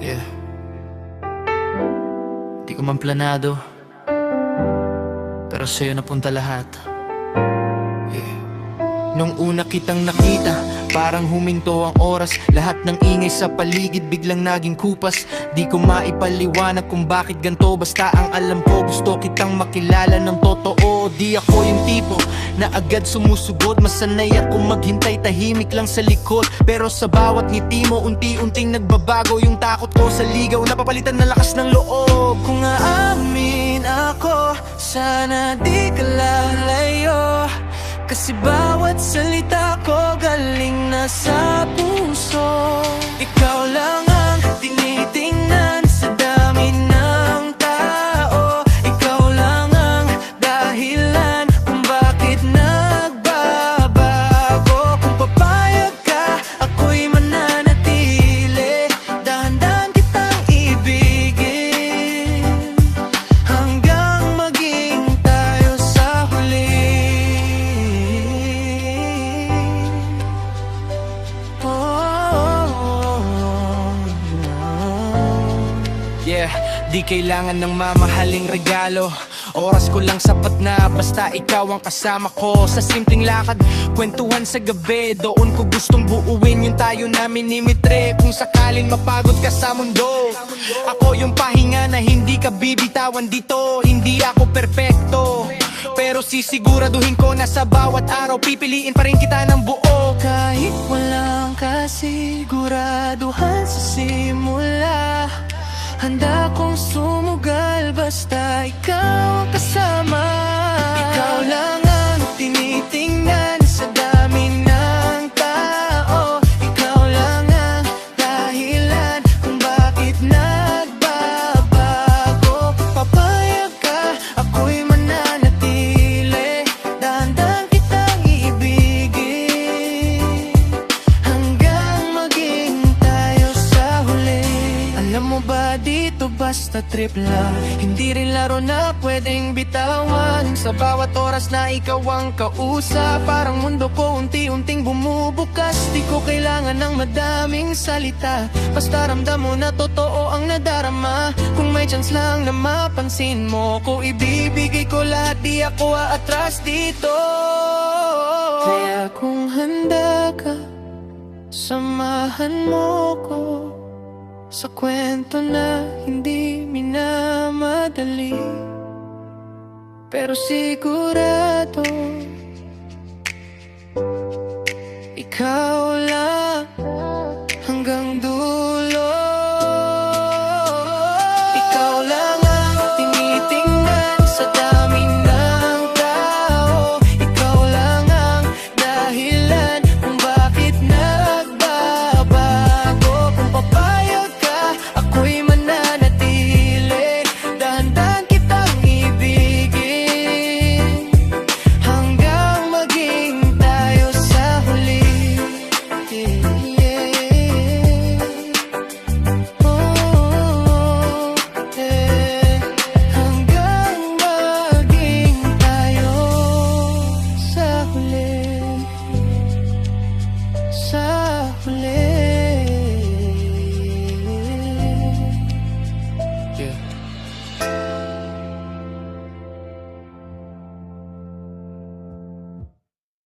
Yeah. Di ko man planado, pero sa'yo napunta lahat. Yeah. Nung una kitang nakita, parang huminto ang oras. Lahat ng ingay sa paligid biglang naging kupas. Di ko maipaliwanag kung bakit ganto, basta ang alam ko gusto kitang makilala ng totoo. Di ako yung tipo na agad sumusugod, masanay ako maghintay tahimik lang sa likod. Pero sa bawat ngiti mo unti-unting nagbabago yung takot ko sa ligaw, napapalitan ng lakas ng loob. Kung aamin ako, sana di ka lalayo, kasi bawat salita ko galing na sa puso. Ikaw lang ang tinitingnan sa dami ng tao. Ikaw lang ang dahilan kung bakit nagbabago. Kung papayag ka, ako'y mananatili. Dahan-dahan kitang ibigin hanggang maging tayo sa huli. Yeah, di kailangan ng mamahaling regalo. Oras ko lang sapat na basta ikaw ang kasama ko. Sa simpleng lakad, kwentuhan sa gabi, doon ko gustong buuin yung tayo na minimitre. Kung sakalin mapagod ka sa mundo, ako yung pahinga na hindi ka bibitawan dito. Hindi ako perpekto, pero sisiguraduhin ko na sa bawat araw pipiliin pa rin kita ng buo. Kahit walang kasiguraduhan sa simula, handa kong sumugal basta ikaw ang kasama. Ikaw lang ang tinitingnan sa dami ng tao. Ikaw lang ang dahilan kung bakit nagbabago. Papayag ka, ako'y mananatili. Dahan-dahan kitang iibigin hanggang maging tayo sa huli. Alam mo ba, dito basta trip lang, hindi rin laro na pwedeng bitawan. Sa bawat oras na ikaw ang kausap, parang mundo ko unti-unting bumubukas. Di ko kailangan ng madaming salita, basta ramdam mo na totoo ang nadarama. Kung may chance lang na mapansin mo ko, ibibigay ko lahat, di ako aatras dito. Kaya kung handa ka, samahan mo ko sa kwento na hindi minamadali, pero sigurado ikaw